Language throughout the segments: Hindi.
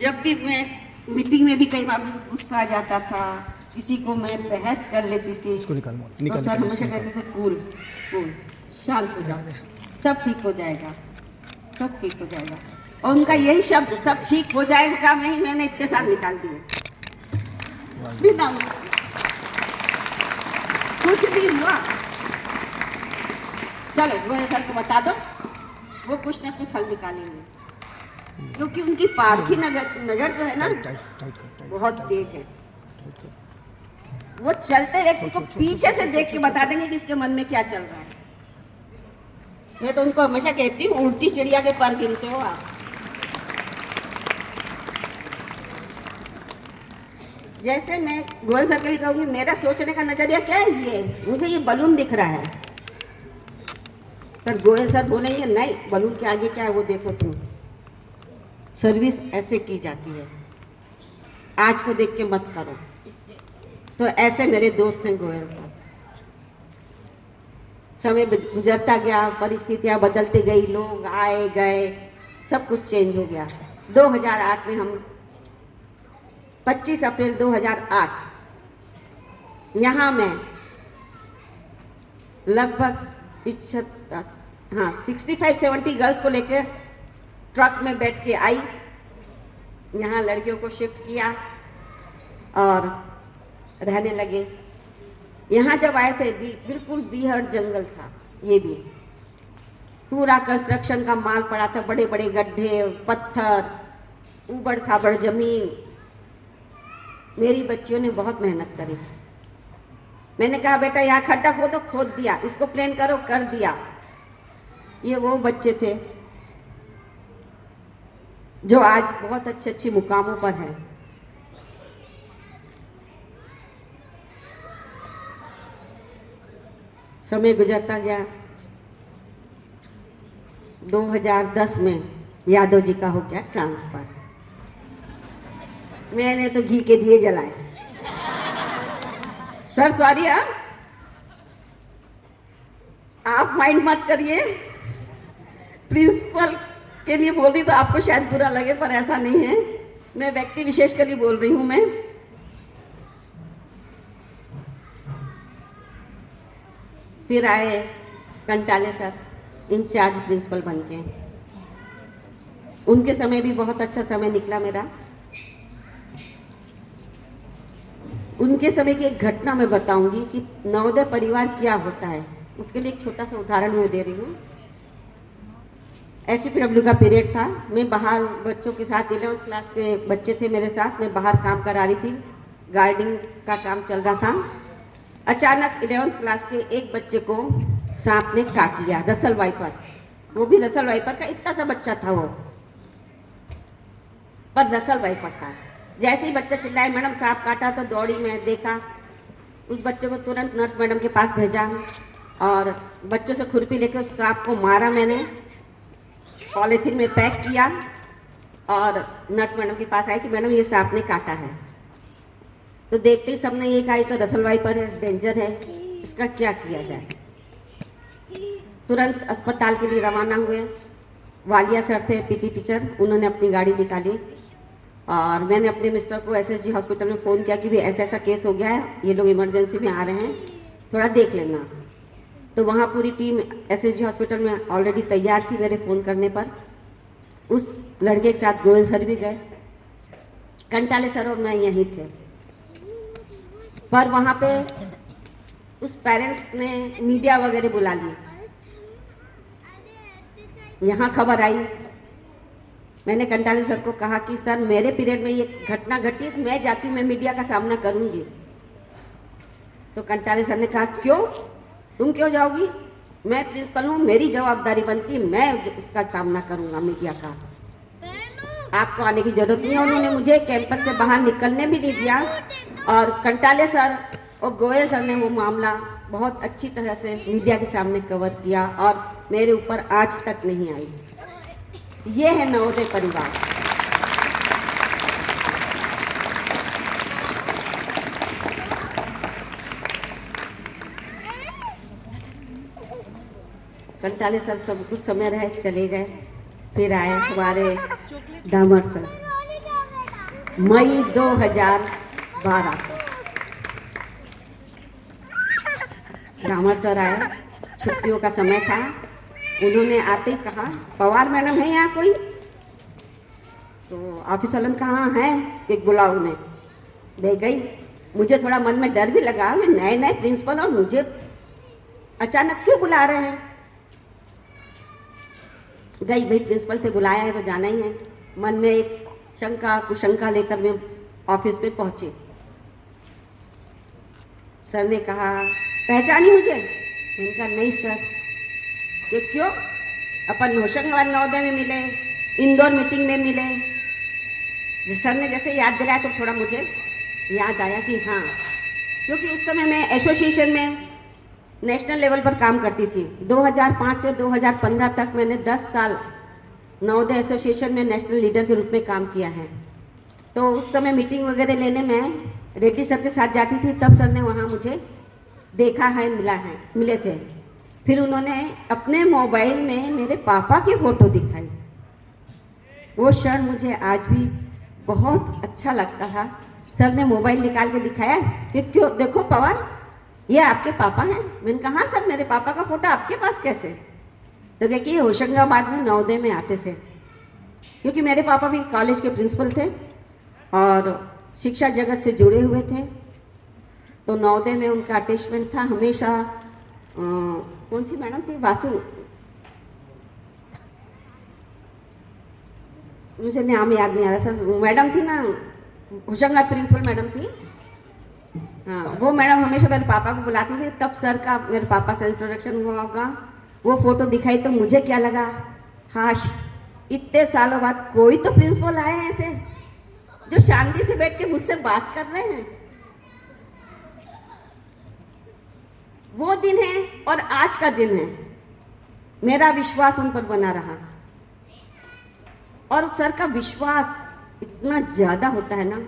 जब भी मैं मीटिंग में भी कई बार मुझे गुस्सा आ जाता था, किसी को मैं बहस कर लेती थी, तो सर हमेशा कहते थे कूल कूल, शांत हो जाओ, सब ठीक हो जाएगा, सब ठीक हो जाएगा। और उनका यही शब्द, सब ठीक हो जाएगा, नहीं मैंने इतने साल निकाल दिए बिना उसके। कुछ भी हुआ, चलो वो सर को बता दो, वो कुछ ना कुछ हल निकालेंगे, क्योंकि उनकी पारखी नजर जो है ना बहुत तेज है। वो चलते व्यक्ति को पीछे से देख के बता देंगे कि इसके मन में क्या चल रहा है। मैं तो उनको हमेशा कहती हूँ, उड़ती चिड़िया के पर गिनते हो आप। जैसे मैं गोयल सर के लिए कहूँगी, मेरा सोचने का नजरिया क्या है, ये मुझे ये बलून दिख रहा है, पर गोयल सर बोलेंगे नहीं, बलून के आगे क्या है वो देखो तुम, सर्विस ऐसे की जाती है, आज को देख के मत करो। तो ऐसे मेरे दोस्त हैं गोयल सर। समय गुजरता गया, परिस्थितियां बदलती गई, लोग आए गए, सब कुछ चेंज हो गया। 2008 में हम 25 अप्रैल 2008 यहाँ में लगभग 65-70 गर्ल्स को लेकर ट्रक में बैठ के आई, यहाँ लड़कियों को शिफ्ट किया और रहने लगे। यहाँ जब आए थे बिल्कुल बीहड़ जंगल था, ये भी पूरा कंस्ट्रक्शन का माल पड़ा था, बड़े बड़े गड्ढे, पत्थर, ऊबड़ खाबड़ जमीन। मेरी बच्चियों ने बहुत मेहनत करी। मैंने कहा बेटा यहाँ खड्डा खोदो, खोद दिया, इसको प्लेन करो, कर दिया। ये वो बच्चे थे जो आज बहुत अच्छे अच्छे मुकामों पर हैं। समय गुजरता गया, 2010 में यादव जी का हो गया ट्रांसफर। मैंने तो घी के दिए जलाए। सर सॉरी, आप माइंड मत करिए, प्रिंसिपल के लिए बोल रही तो आपको शायद बुरा लगे, पर ऐसा नहीं है, मैं व्यक्ति विशेष के लिए बोल रही हूं। मैं फिर आए कंटाले सर, इंचार्ज प्रिंसिपल बनके। उनके समय भी बहुत अच्छा समय निकला मेरा। उनके समय की एक घटना मैं बताऊंगी कि नवोदय परिवार क्या होता है, उसके लिए एक छोटा सा उदाहरण मैं दे रही हूँ। HPW का पीरियड था, मैं बाहर बच्चों के साथ, 11th क्लास के बच्चे थे मेरे साथ, मैं बाहर काम करा रही थी, गार्डनिंग का काम चल रहा था। अचानक 11th क्लास के एक बच्चे को सांप ने काट लिया, रसल वाइपर, वो भी रसल वाइपर का इतना सा बच्चा था वो, पर रसल वाइपर था। जैसे ही बच्चा चिल्लाए मैडम सांप काटा, तो दौड़ी, मैं देखा, उस बच्चे को तुरंत नर्स मैडम के पास भेजा और बच्चों से खुरपी लेकर उस सांप को मारा मैंने, पॉलीथीन में पैक किया और नर्स मैडम के पास आई कि मैडम ये सांप ने काटा है। तो देखते ही सबने ये कहा तो रसल वाइपर है, डेंजर है, इसका क्या किया जाए। तुरंत अस्पताल के लिए रवाना हुए। वालिया सर थे PT टीचर, उन्होंने अपनी गाड़ी निकाली और मैंने अपने मिस्टर को SSG हॉस्पिटल में फ़ोन किया कि भाई ऐसा ऐसा केस हो गया है, ये लोग इमरजेंसी में आ रहे हैं, थोड़ा देख लेना। तो वहाँ पूरी टीम SSG हॉस्पिटल में ऑलरेडी तैयार थी मेरे फ़ोन करने पर। उस लड़के के साथ गोयल सर भी गए, कंटाले सर और मैं यहीं थे। पर वहाँ पे उस पेरेंट्स ने मीडिया वगैरह बुला ली। यहाँ खबर आई, मैंने कंटाले सर को कहा कि सर मेरे पीरियड में ये घटना घटी है, मैं जाती हूँ, मैं मीडिया का सामना करूँगी। तो कंटाले सर ने कहा क्यों, तुम क्यों जाओगी, मैं प्रिंसिपल हूँ, मेरी जवाबदारी बनती है, मैं उसका सामना करूँगा मीडिया का, आपको आने की जरूरत नहीं है। उन्होंने मुझे कैंपस से बाहर निकलने भी नहीं दिया और कंटाले सर और गोयल सर ने वो मामला बहुत अच्छी तरह से मीडिया के सामने कवर किया और मेरे ऊपर आज तक नहीं आई। ये है नवोदय परिवार। कंटाले सर सब कुछ समय रहे, चले गए। फिर आए हमारे दामर सर। मई 2012 को ग्रामर सर आए, छुट्टियों का समय था। उन्होंने आते ही कहा, पवार मैडम है यहाँ कोई? तो ऑफिस वालों ने कहा है, एक बुलाओ उन्हें। ले गई। मुझे थोड़ा मन में डर भी लगा, नए नए प्रिंसिपल और मुझे अचानक क्यों बुला रहे हैं। गई, भाई प्रिंसिपल से बुलाया है तो जाना ही है। मन में एक शंका कुशंका लेकर मैं ऑफिस पे पहुंची। सर ने कहा, पहचानी मुझे? मैंने कहा नहीं सर। कि क्यों? अपन होशंगाबाद नवोदय में मिले, इंदौर मीटिंग में मिले। सर ने जैसे याद दिलाया तो थोड़ा मुझे याद आया कि हाँ, क्योंकि उस समय मैं एसोसिएशन में नेशनल लेवल पर काम करती थी। 2005 से 2015 तक मैंने 10 साल नवोदय एसोसिएशन में नेशनल लीडर के रूप में काम किया है। तो उस समय मीटिंग वगैरह लेने में रेड्डी सर के साथ जाती थी, तब सर ने वहाँ मुझे देखा है, मिले थे। फिर उन्होंने अपने मोबाइल में मेरे पापा की फ़ोटो दिखाई। वो क्षण मुझे आज भी बहुत अच्छा लगता था। सर ने मोबाइल निकाल के दिखाया कि क्यों, देखो पवार, ये आपके पापा हैं। मैंने कहा हाँ सर, मेरे पापा का फोटो आपके पास कैसे? तो क्या कि ये होशंगाबाद में नवोदय में आते थे, क्योंकि मेरे पापा भी कॉलेज के प्रिंसिपल थे और शिक्षा जगत से जुड़े हुए थे। तो नवोदय में उनका अटैचमेंट था हमेशा। कौन सी मैडम थी, वासु, मुझे नाम याद नहीं आ रहा सर, मैडम थी ना, होशंगाबाद प्रिंसिपल मैडम थी। हाँ, वो मैडम हमेशा मेरे पापा को बुलाती थी। तब सर का मेरे पापा से इंट्रोडक्शन हुआ होगा। वो फोटो दिखाई तो मुझे क्या लगा, हाश, इतने सालों बाद कोई तो प्रिंसिपल आए हैं ऐसे जो शांति से बैठ के मुझसे बात कर रहे हैं। वो दिन है और आज का दिन है। मेरा विश्वास उन पर बना रहा और सर का विश्वास इतना ज्यादा होता है ना,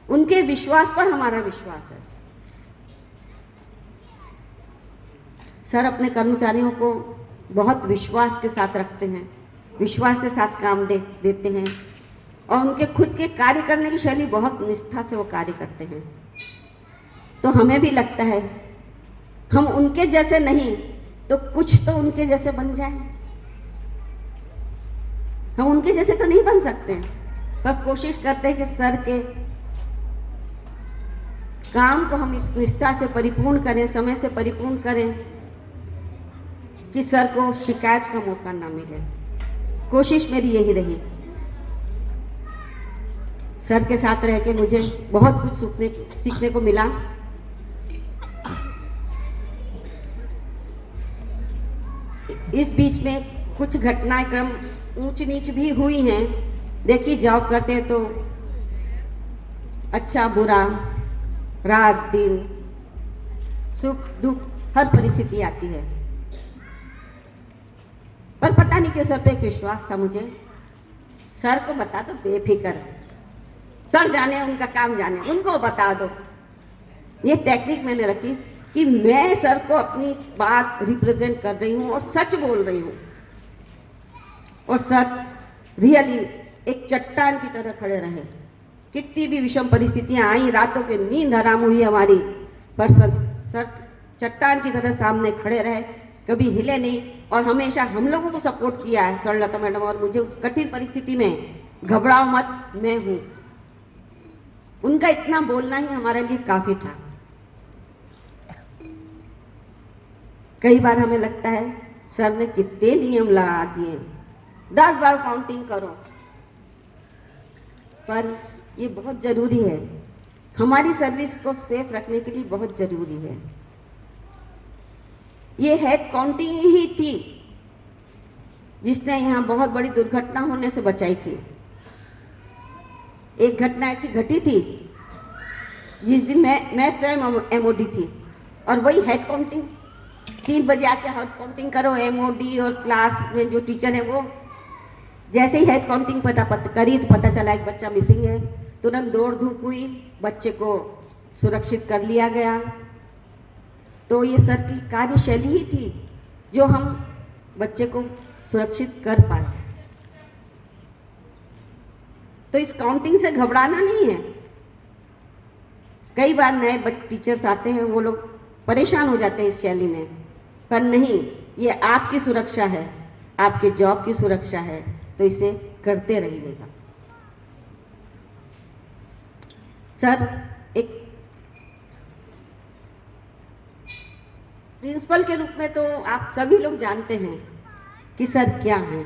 उनके विश्वास पर हमारा विश्वास है। सर अपने कर्मचारियों को बहुत विश्वास के साथ रखते हैं, विश्वास के साथ काम देते हैं और उनके खुद के कार्य करने की शैली बहुत निष्ठा से वो कार्य करते हैं। तो हमें भी लगता है हम उनके जैसे नहीं तो कुछ तो उनके जैसे बन जाए। हम उनके जैसे तो नहीं बन सकते, पर कोशिश करते हैं कि सर के काम को हम इस निष्ठा से परिपूर्ण करें, समय से परिपूर्ण करें कि सर को शिकायत का मौका ना मिले। कोशिश मेरी यही रही। सर के साथ रह के मुझे बहुत कुछ सीखने को मिला। इस बीच में कुछ घटनाक्रम ऊंच नीच भी हुई हैं। देखिए, जॉब करते हैं तो अच्छा बुरा, रात दिन, सुख दुख, हर परिस्थिति आती है। पर पता नहीं क्यों सर पे एक विश्वास था मुझे। सर को बता दो बेफिक्र, सर जाने, उनका काम जाने, उनको बता दो। ये टेक्निक मैंने रखी कि मैं सर को अपनी बात रिप्रेजेंट कर रही हूँ और सच बोल रही हूँ। और सर रियली एक चट्टान की तरह खड़े रहे। कितनी भी विषम परिस्थितियां आई, रातों की नींद हराम हुई हमारी, पर सर चट्टान की तरह सामने खड़े रहे, कभी हिले नहीं और हमेशा हम लोगों को सपोर्ट किया है सरलता मैडम और मुझे। उस कठिन परिस्थिति में घबराओ मत, मैं हूं। उनका इतना बोलना ही हमारे लिए काफी था। कई बार हमें लगता है सर ने कितने नियम लगा दिए, 10 बार काउंटिंग करो, पर ये बहुत जरूरी है। हमारी सर्विस को सेफ रखने के लिए बहुत जरूरी है। ये हेड काउंटिंग ही थी जिसने यहाँ बहुत बड़ी दुर्घटना होने से बचाई थी। एक घटना ऐसी घटी थी जिस दिन मैं स्वयं एमओडी थी और वही हेड काउंटिंग, 3 बजे आके हेड काउंटिंग करो। एमओडी और क्लास में जो टीचर है वो जैसे ही हेड काउंटिंग करी तो पता चला एक बच्चा मिसिंग है। तुरंत दौड़ धूप हुई, बच्चे को सुरक्षित कर लिया गया। तो ये सर की कार्यशैली ही थी जो हम बच्चे को सुरक्षित कर पाए। तो इस काउंटिंग से घबराना नहीं है। कई बार नए टीचर्स आते हैं, वो लोग परेशान हो जाते हैं इस शैली में, पर नहीं, ये आपकी सुरक्षा है, आपके जॉब की सुरक्षा है, तो इसे करते रहिएगा। सर, एक प्रिंसिपल के रूप में तो आप सभी लोग जानते हैं कि सर क्या हैं,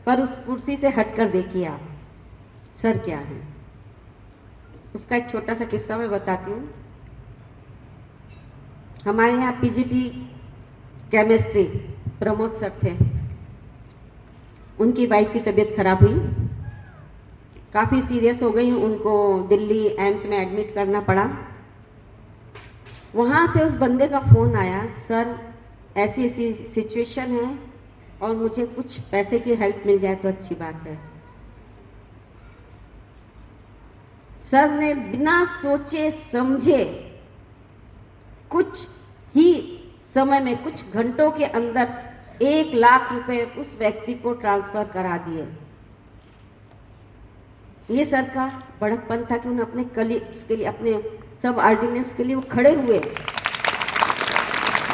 पर उस कुर्सी से हटकर देखिए आप, सर क्या हैं। उसका एक छोटा सा किस्सा मैं बताती हूँ। हमारे यहाँ पीजीटी केमिस्ट्री प्रमोद सर थे, उनकी वाइफ की तबीयत खराब हुई, काफ़ी सीरियस हो गई, उनको दिल्ली एम्स में एडमिट करना पड़ा। वहाँ से उस बंदे का फ़ोन आया, सर ऐसी ऐसी सिचुएशन है और मुझे कुछ पैसे की हेल्प मिल जाए तो अच्छी बात है। सर ने बिना सोचे समझे कुछ ही समय में, कुछ घंटों के अंदर 1 लाख रुपए उस व्यक्ति को ट्रांसफर करा दिए। ये सर का बड़कपन था कि उन्होंने अपने कलीग्स के लिए, अपने सब ऑर्डिनेट्स के लिए वो खड़े हुए।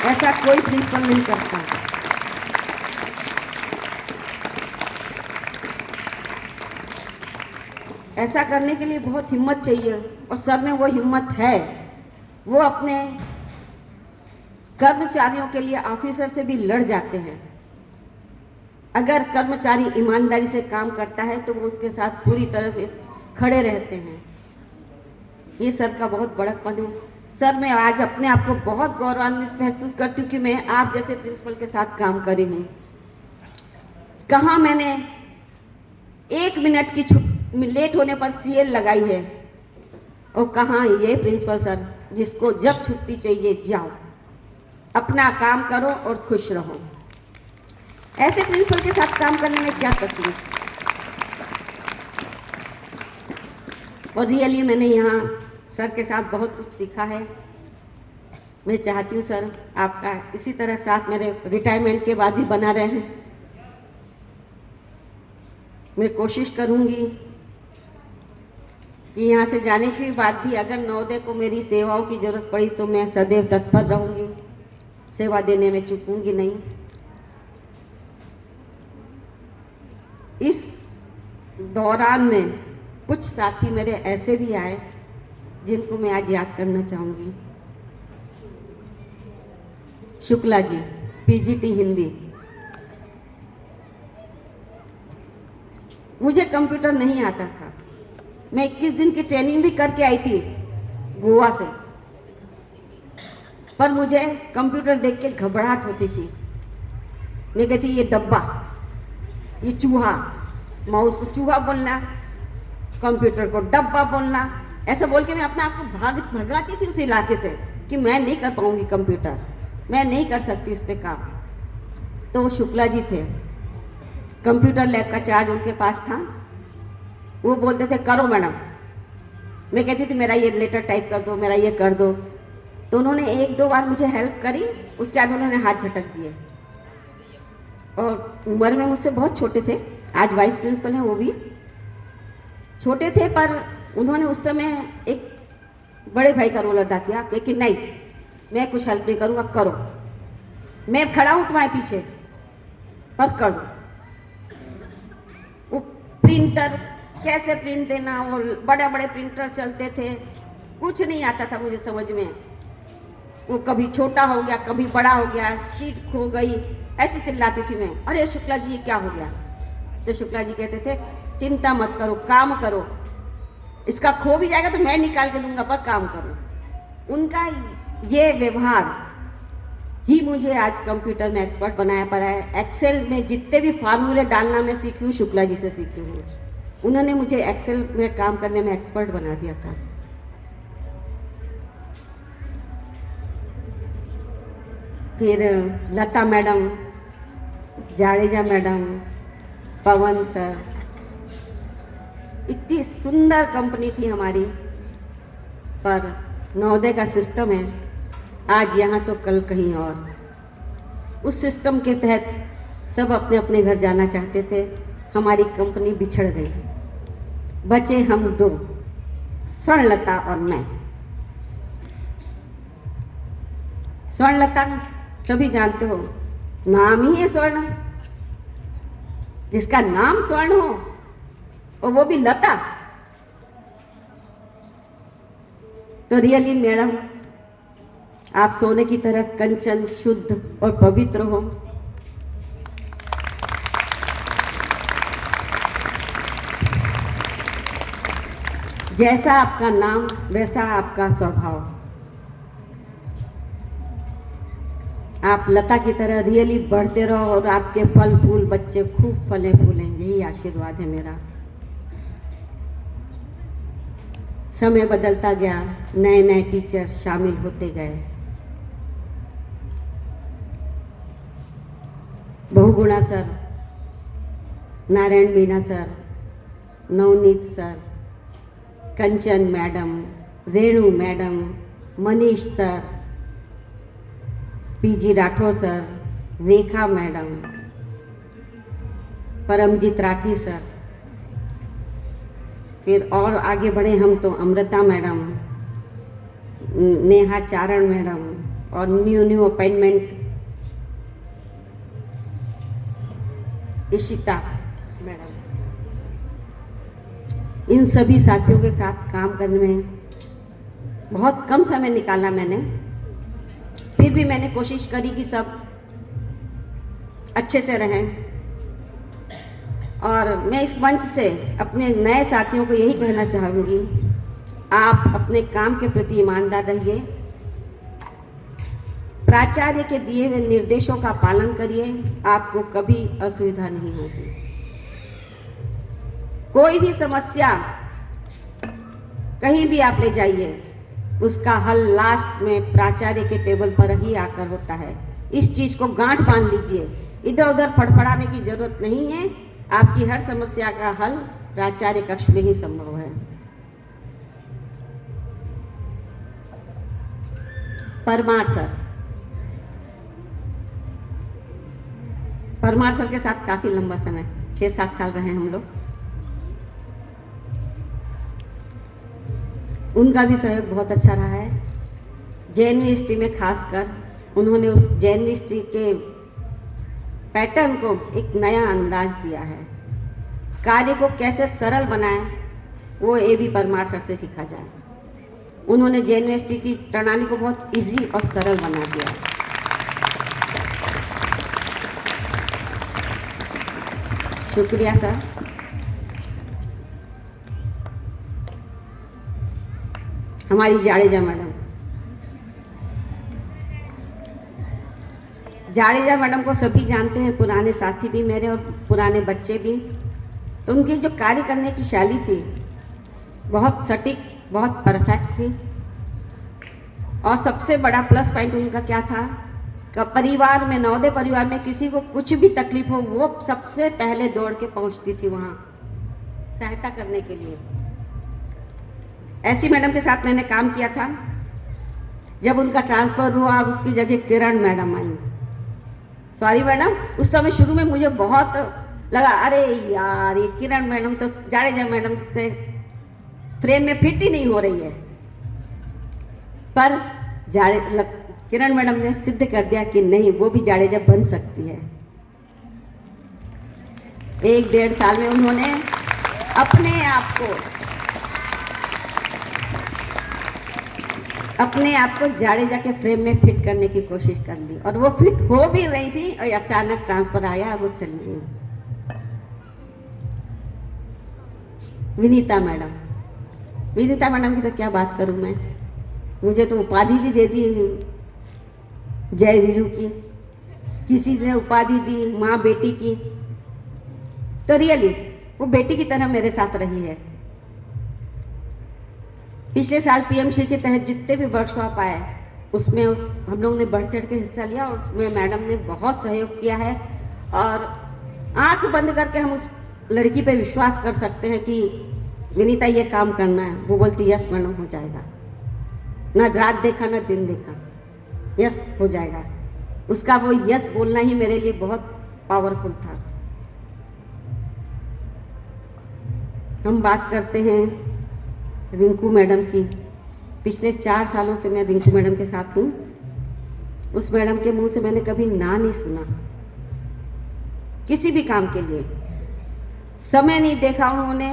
ऐसा कोई प्रिंसिपल नहीं करता। ऐसा करने के लिए बहुत हिम्मत चाहिए, और सर में वो हिम्मत है। वो अपने कर्मचारियों के लिए ऑफिसर से भी लड़ जाते हैं। अगर कर्मचारी ईमानदारी से काम करता है तो वो उसके साथ पूरी तरह से खड़े रहते हैं। ये सर का बहुत बड़कपन है। सर, मैं आज अपने आप को बहुत गौरवान्वित महसूस करती हूँ कि मैं आप जैसे प्रिंसिपल के साथ काम करी हूँ। कहाँ मैंने 1 मिनट की लेट होने पर सीएल लगाई है, और कहाँ ये प्रिंसिपल सर जिसको जब छुट्टी चाहिए जाओ, अपना काम करो और खुश रहो। ऐसे प्रिंसिपल के साथ काम करने में क्या तकलीफ। और रियली मैंने यहाँ सर के साथ बहुत कुछ सीखा है। मैं चाहती हूँ सर आपका इसी तरह साथ मेरे रिटायरमेंट के बाद भी बना रहे। मैं कोशिश करूँगी कि यहाँ से जाने के बाद भी अगर नवोदय को मेरी सेवाओं की ज़रूरत पड़ी तो मैं सदैव तत्पर रहूँगी, सेवा देने में चूकूंगी नहीं। इस दौरान में कुछ साथी मेरे ऐसे भी आए जिनको मैं आज याद करना चाहूँगी। शुक्ला जी, पीजीटी हिंदी। मुझे कंप्यूटर नहीं आता था। मैं 21 दिन की ट्रेनिंग भी करके आई थी गोवा से, पर मुझे कंप्यूटर देख के घबराहट होती थी। मैं कहती ये डब्बा, ये चूहा, माउस को चूहा बोलना, कंप्यूटर को डब्बा बोलना, ऐसा बोल के मैं अपने आप को भगाती थी उस इलाके से कि मैं नहीं कर पाऊंगी कंप्यूटर, मैं नहीं कर सकती इस पे काम। तो वो शुक्ला जी थे, कंप्यूटर लैब का चार्ज उनके पास था। वो बोलते थे करो मैडम। मैं कहती थी मेरा ये लेटर टाइप कर दो, मेरा ये कर दो। तो उन्होंने 1-2 बार मुझे हेल्प करी, उसके बाद उन्होंने हाथ झटक दिए। और उम्र में मुझसे बहुत छोटे थे, आज वाइस प्रिंसिपल हैं, वो भी छोटे थे, पर उन्होंने उस समय एक बड़े भाई का रोल अदा किया कि नहीं, मैं कुछ हेल्प नहीं करूँगा, करो, मैं खड़ा हूँ तुम्हारे पीछे, पर कर दो। वो प्रिंटर कैसे प्रिंट देना, वो बड़े बड़े प्रिंटर चलते थे, कुछ नहीं आता था मुझे समझ में। वो कभी छोटा हो गया, कभी बड़ा हो गया, शीट खो गई, ऐसी चिल्लाती थी मैं, अरे शुक्ला जी ये क्या हो गया। तो शुक्ला जी कहते थे चिंता मत करो, काम करो, इसका खो भी जाएगा तो मैं निकाल के दूंगा, पर काम करो। उनका ये व्यवहार ही मुझे आज कंप्यूटर में एक्सपर्ट बनाया पड़ा है। एक्सेल में जितने भी फार्मूले डालना मैं सीखी हूँ, शुक्ला जी से सीखी हूँ। उन्होंने मुझे एक्सेल में काम करने में एक्सपर्ट बना दिया था। फिर लता मैडम, जाडेजा मैडम, पवन सर, इतनी सुंदर कंपनी थी हमारी। पर नवोदय का सिस्टम है, आज यहाँ तो कल कहीं और। उस सिस्टम के तहत सब अपने अपने घर जाना चाहते थे, हमारी कंपनी बिछड़ गई। बचे हम दो, स्वर्णलता और मैं। स्वर्णलता सभी जानते हो, नाम ही है स्वर्ण। जिसका नाम स्वर्ण हो और वो भी लता, तो रियली मैडम आप सोने की तरह कंचन, शुद्ध और पवित्र हो। जैसा आपका नाम वैसा आपका स्वभाव। आप लता की तरह रियली बढ़ते रहो और आपके फल फूल बच्चे खूब फले फूलें, यही आशीर्वाद है मेरा। समय बदलता गया, नए नए टीचर शामिल होते गए। Bahuguna sir, Narayan Meena sir, Navneet sir, Kanchan madam, Renu madam, Manish sir, PG Rathore sir, Rekha madam, Paramjeet Rathi sir, फिर और आगे बढ़े हम तो अमृता मैडम, नेहा चारण मैडम और न्यू अपॉइंटमेंट इशिता मैडम। इन सभी साथियों के साथ काम करने में बहुत कम समय निकाला मैंने, फिर भी मैंने कोशिश करी कि सब अच्छे से रहें। और मैं इस मंच से अपने नए साथियों को यही कहना चाहूँगी, आप अपने काम के प्रति ईमानदार रहिए, प्राचार्य के दिए हुए निर्देशों का पालन करिए, आपको कभी असुविधा नहीं होगी। कोई भी समस्या कहीं भी आप ले जाइए, उसका हल लास्ट में प्राचार्य के टेबल पर ही आकर होता है। इस चीज को गांठ बांध लीजिए, इधर उधर फड़फड़ाने की जरूरत नहीं है। आपकी हर समस्या का हल प्राचार्य कक्ष में ही संभव है। परमार सर के साथ काफी लंबा समय 6-7 साल रहे हम लोग। उनका भी सहयोग बहुत अच्छा रहा है। जैन में खासकर उन्होंने उस जैन के पैटर्न को एक नया अंदाज दिया है। कार्य को कैसे सरल बनाएं, वो ए बी परमार सर से सीखा जाए। उन्होंने जैन की प्रणाली को बहुत इजी और सरल बना दिया है। शुक्रिया सर। हमारी जाडेजा मैडम को सभी जानते हैं, पुराने साथी भी मेरे और पुराने बच्चे भी। तो उनकी जो कार्य करने की शैली थी बहुत सटीक, बहुत परफेक्ट थी। और सबसे बड़ा प्लस पॉइंट उनका क्या था कि परिवार में, नवोदय परिवार में किसी को कुछ भी तकलीफ हो, वो सबसे पहले दौड़ के पहुंचती थी वहाँ सहायता करने के लिए। ऐसी मैडम के साथ मैंने काम किया था। जब उनका ट्रांसफर हुआ और उसकी जगह किरण मैडम आई, सॉरी मैडम, उस समय शुरू में मुझे बहुत लगा, अरे यार ये किरण मैडम तो जाडेजा मैडम से फ्रेम में फिट ही नहीं हो रही है। पर किरण मैडम ने सिद्ध कर दिया कि नहीं, वो भी जाडेजा बन सकती है। 1-1.5 साल में उन्होंने अपने आप को जाडेजा के फ्रेम में फिट करने की कोशिश कर ली और वो फिट हो भी रही थी और अचानक ट्रांसफर आया और वो चली गई। विनीता मैडम की तो क्या बात करूं मैं, मुझे तो उपाधि भी दे दी जय वीरू की, किसी ने उपाधि दी माँ बेटी की। तो रियली वो बेटी की तरह मेरे साथ रही है। पिछले साल पीएमसी के तहत जितने भी वर्कशॉप आए उसमें हम लोग ने बढ़ चढ़ के हिस्सा लिया और उसमें मैडम ने बहुत सहयोग किया है। और आंख बंद करके हम उस लड़की पे विश्वास कर सकते हैं कि विनीता ये काम करना है। वो बोलती यस मैडम हो जाएगा, ना रात देखा ना दिन देखा, यस हो जाएगा। उसका वो यस बोलना ही मेरे लिए बहुत पावरफुल था। हम बात करते हैं रिंकू मैडम की। पिछले 4 सालों से मैं रिंकू मैडम के साथ हूँ। उस मैडम के मुंह से मैंने कभी ना नहीं सुना किसी भी काम के लिए। समय नहीं देखा उन्होंने,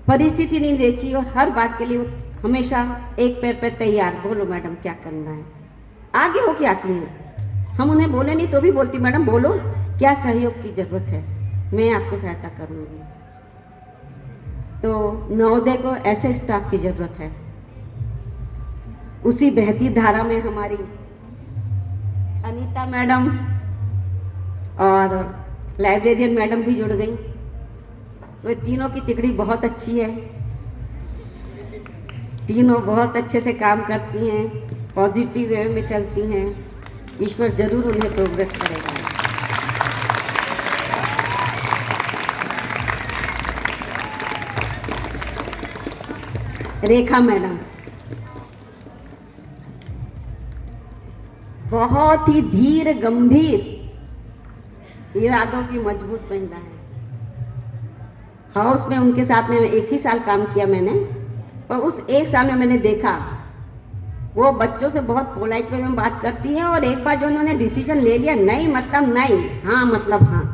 परिस्थिति नहीं देखी, और हर बात के लिए हमेशा एक पैर पे तैयार, बोलो मैडम क्या करना है, आगे होके आती हैं। हम उन्हें बोले नहीं तो भी बोलती, मैडम बोलो क्या सहयोग की जरूरत है, मैं आपको सहायता करूंगी। तो नवोदय को ऐसे स्टाफ की जरूरत है। उसी बहती धारा में हमारी अनीता मैडम और लाइब्रेरियन मैडम भी जुड़ गई। वे तीनों की तिकड़ी बहुत अच्छी है, तीनों बहुत अच्छे से काम करती हैं, पॉजिटिव वे में चलती हैं। ईश्वर जरूर उन्हें प्रोग्रेस करेगा। रेखा मैडम बहुत ही धीर गंभीर इरादों की मजबूत महिला है। हाउस में उनके साथ में एक ही साल काम किया मैंने, और उस एक साल में मैंने देखा वो बच्चों से बहुत पोलाइट वे में बात करती है, और एक बार जो उन्होंने डिसीजन ले लिया, नहीं मतलब नहीं, हाँ मतलब हाँ,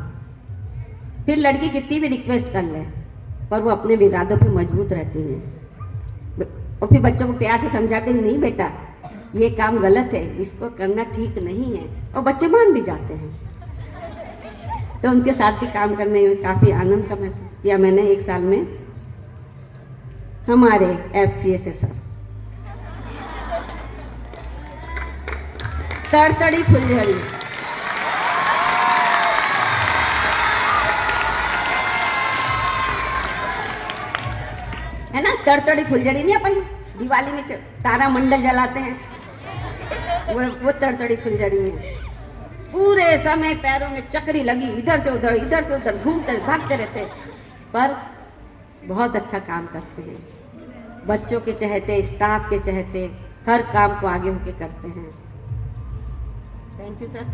फिर लड़की कितनी भी रिक्वेस्ट कर ले पर वो अपने इरादों पे मजबूत रहती है। और फिर बच्चों को प्यार से समझाते हैं, नहीं बेटा ये काम गलत है, इसको करना ठीक नहीं है, और बच्चे मान भी जाते हैं। तो उनके साथ भी काम करने में काफ़ी आनंद का महसूस किया मैंने एक साल में। हमारे FCSA सर तड़तड़ी फुलझड़ी, है ना, तड़तड़ी फुलझड़ी नहीं अपन दिवाली में तारा मंडल जलाते हैं, वो तड़तड़ी फुलझड़ी है। पूरे समय पैरों में चक्री लगी, इधर से उधर घूमते भागते रहते, पर बहुत अच्छा काम करते हैं। बच्चों के चहते, स्टाफ के चहते, हर काम को आगे होके करते हैं। Thank you sir.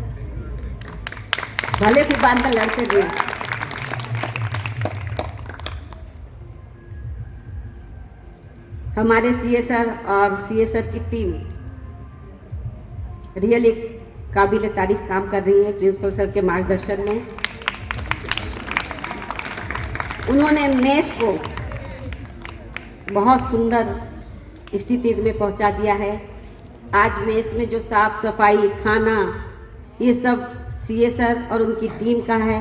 भले भी बाद में लड़ते भी हैं। हमारे CA सर और CA सर की टीम रियली काबिल तारीफ काम कर रही है प्रिंसिपल सर के मार्गदर्शन में। उन्होंने मेस को बहुत सुंदर स्थिति में पहुंचा दिया है। आज मेस में जो साफ सफाई, खाना, ये सब CA सर और उनकी टीम का है।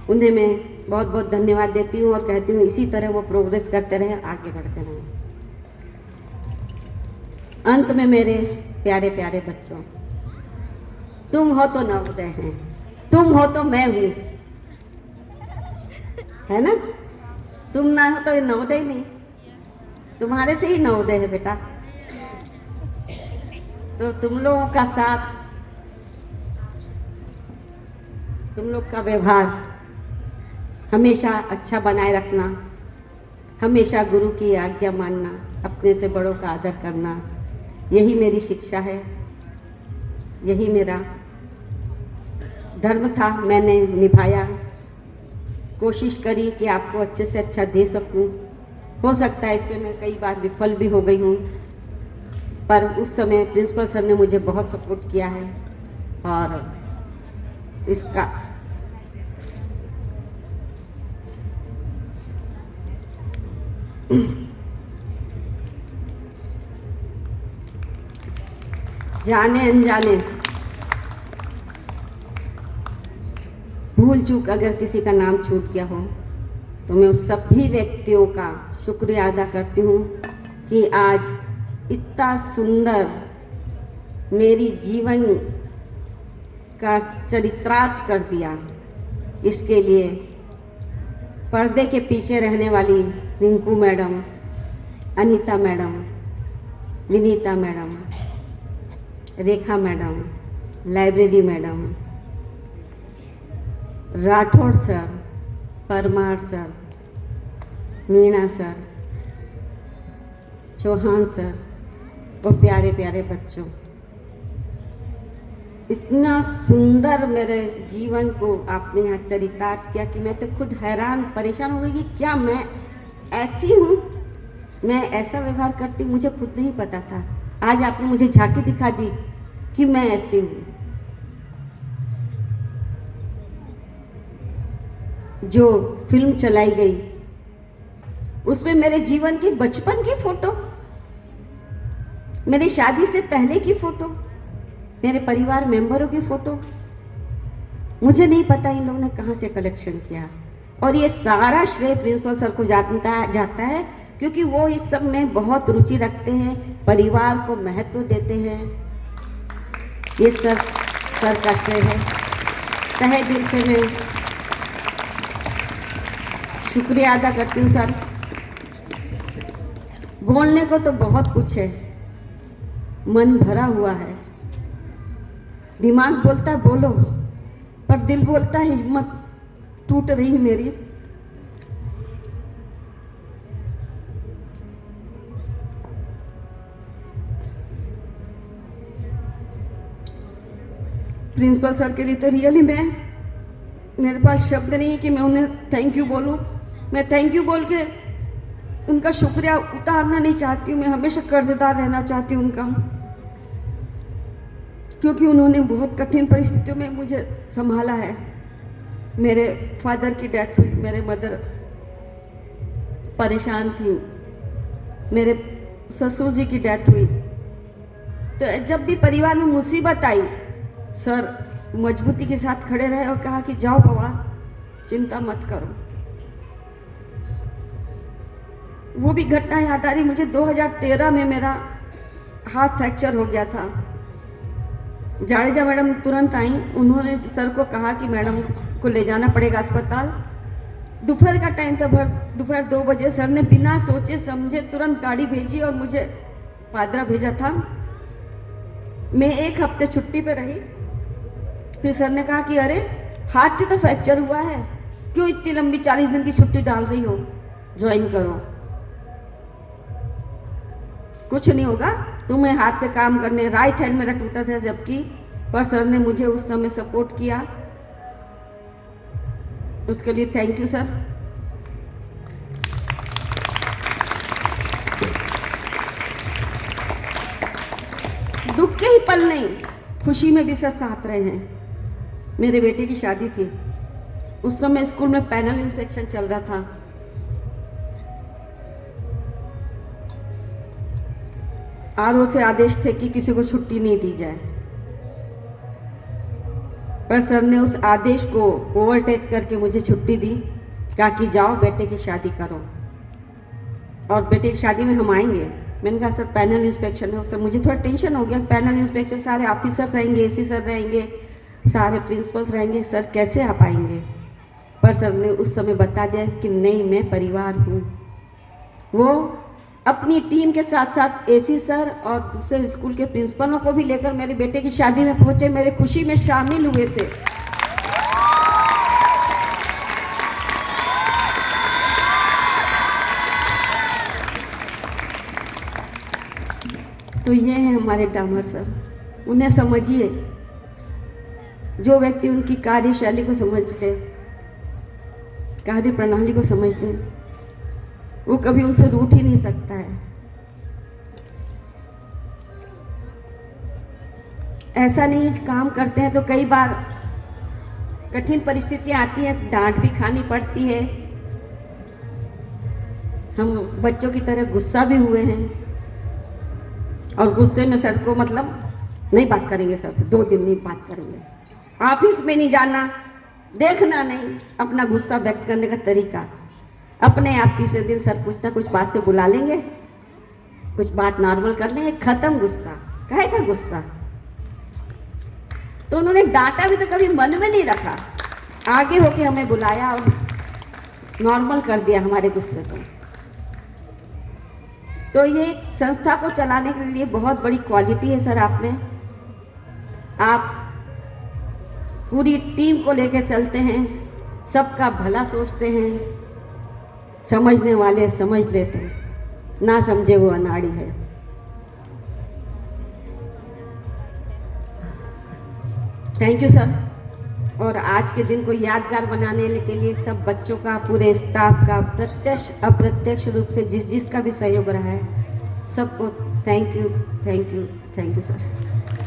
उन्हें मैं बहुत बहुत धन्यवाद देती हूँ और कहती हूँ इसी तरह वो प्रोग्रेस करते रहे, आगे बढ़ते रहें। अंत में मेरे प्यारे प्यारे बच्चों, तुम हो तो नवोदय हैं, तुम हो तो मैं हूँ, है ना। तुम ना हो तो ये नवोदय नहीं, तुम्हारे से ही नवोदय है बेटा। तो तुम लोगों का साथ, तुम लोग का व्यवहार हमेशा अच्छा बनाए रखना, हमेशा गुरु की आज्ञा मानना, अपने से बड़ों का आदर करना, यही मेरी शिक्षा है, यही मेरा धर्म था। मैंने निभाया, कोशिश करी कि आपको अच्छे से अच्छा दे सकूं। हो सकता है इस पे मैं कई बार विफल भी हो गई हूँ, पर उस समय प्रिंसिपल सर ने मुझे बहुत सपोर्ट किया है। और इसका जाने अनजाने भूल चूक अगर किसी का नाम छूट गया हो तो मैं उस सभी व्यक्तियों का शुक्रिया अदा करती हूँ कि आज इतना सुंदर मेरी जीवन का चरित्रार्थ कर दिया। इसके लिए पर्दे के पीछे रहने वाली Rinku madam, Anita madam, Vinita madam, Rekha madam, library madam, Rathod sir, Parmar sir, Meena sir, Chauhan sir और प्यारे प्यारे बच्चों, इतना सुंदर मेरे जीवन को आपने यहाँ चरितार्थ किया कि मैं तो खुद हैरान परेशान हो गई कि क्या मैं ऐसी हूँ, मैं ऐसा व्यवहार करती हूँ, मुझे खुद नहीं पता था। आज आपने मुझे झांकी दिखा दी कि मैं ऐसी हूँ। जो फिल्म चलाई गई उसमें मेरे जीवन की बचपन की फोटो, मेरी शादी से पहले की फोटो, मेरे परिवार मेंबरों की फोटो, मुझे नहीं पता इन लोगों ने कहाँ से कलेक्शन किया। और ये सारा श्रेय प्रिंसिपल सर को जाता है क्योंकि वो इस सब में बहुत रुचि रखते हैं, परिवार को महत्व देते हैं। ये सर का श्रेय है। तहे दिल से मैं शुक्रिया अदा करती हूँ सर। बोलने को तो बहुत कुछ है, मन भरा हुआ है, दिमाग बोलता है बोलो, पर दिल बोलता है हिम्मत टूट रही मेरी। प्रिंसिपल सर के लिए तो रियली मेरे पास शब्द नहीं है कि मैं उन्हें थैंक यू बोलूं। मैं थैंक यू बोल के उनका शुक्रिया उतारना नहीं चाहती हूँ, मैं हमेशा कर्जदार रहना चाहती हूँ उनका, क्योंकि उन्होंने बहुत कठिन परिस्थितियों में मुझे संभाला है। मेरे फादर की डेथ हुई, मेरे मदर परेशान थी, मेरे ससुर जी की डेथ हुई, तो जब भी परिवार में मुसीबत आई सर मजबूती के साथ खड़े रहे और कहा कि जाओ बाबा चिंता मत करो। वो भी घटना याद आ रही मुझे, 2013 में मेरा हाथ फ्रैक्चर हो गया था। जाडेजा मैडम तुरंत आई, उन्होंने सर को कहा कि मैडम को ले जाना पड़ेगा अस्पताल। दोपहर का टाइम था, दोपहर 2 बजे सर ने बिना सोचे समझे तुरंत गाड़ी भेजी और मुझे पादरा भेजा था। मैं 1 हफ्ते छुट्टी पे रही। फिर सर ने कहा कि अरे हाथ की तो फ्रैक्चर हुआ है, क्यों इतनी लंबी 40 दिन की छुट्टी डाल रही हो, ज्वाइन करो, कुछ नहीं होगा, तुम्हें हाथ से काम करने। राइट हैंड मेरा टूटा था जबकि, पर सर ने मुझे उस समय सपोर्ट किया, उसके लिए थैंक यू सर। दुख के ही पल नहीं, खुशी में भी सर साथ रहे हैं। मेरे बेटे की शादी थी, उस समय स्कूल में पैनल इंस्पेक्शन चल रहा था। आरओ से आदेश थे कि किसी को छुट्टी नहीं दी जाए, पर सर ने उस आदेश को ओवरटेक करके मुझे छुट्टी दी, कहा कि जाओ बेटे की शादी करो और बेटे की शादी में हम आएंगे। मैंने कहा सर पैनल इंस्पेक्शन है। उससे मुझे थोड़ा टेंशन हो गया, पैनल इंस्पेक्शन सारे ऑफिसर्स रहेंगे, एसी सर रहेंगे, सारे प्रिंसिपल्स रहेंगे, सर कैसे आप आएंगे। पर सर ने उस समय बता दिया कि नहीं मैं परिवार हूँ। वो अपनी टीम के साथ साथ एसी सर और दूसरे स्कूल के प्रिंसिपलों को भी लेकर मेरे बेटे की शादी में पहुंचे, मेरे खुशी में शामिल हुए थे। तो ये है हमारे डामर सर, उन्हें समझिए। जो व्यक्ति उनकी कार्यशैली को समझ ले, कार्य प्रणाली को समझ ले, वो कभी उनसे रूठ ही नहीं सकता है। ऐसा नहीं है, काम करते हैं तो कई बार कठिन परिस्थितियां आती हैं, डांट भी खानी पड़ती है। हम बच्चों की तरह गुस्सा भी हुए हैं और गुस्से में सर को मतलब नहीं बात करेंगे, सर से 2 दिन नहीं बात करेंगे, ऑफिस में नहीं जाना, देखना नहीं, अपना गुस्सा व्यक्त करने का तरीका अपने आप। तीसरे दिन सर कुछ ना कुछ बात से बुला लेंगे, कुछ बात नॉर्मल कर लेंगे, खत्म गुस्सा। काहे का गुस्सा? तो उन्होंने डांटा भी तो कभी मन में नहीं रखा, आगे होके हमें बुलाया और नॉर्मल कर दिया हमारे गुस्से को। तो ये संस्था को चलाने के लिए बहुत बड़ी क्वालिटी है सर आप में। आप पूरी टीम को लेकर चलते हैं, सबका भला सोचते हैं, समझने वाले समझ लेते हैं, ना समझे वो अनाड़ी है। Thank you sir. और आज के दिन को यादगार बनाने के लिए सब बच्चों का, पूरे स्टाफ का, प्रत्यक्ष अप्रत्यक्ष रूप से जिस जिसका भी सहयोग रहा है, सबको thank you, thank you, thank you sir.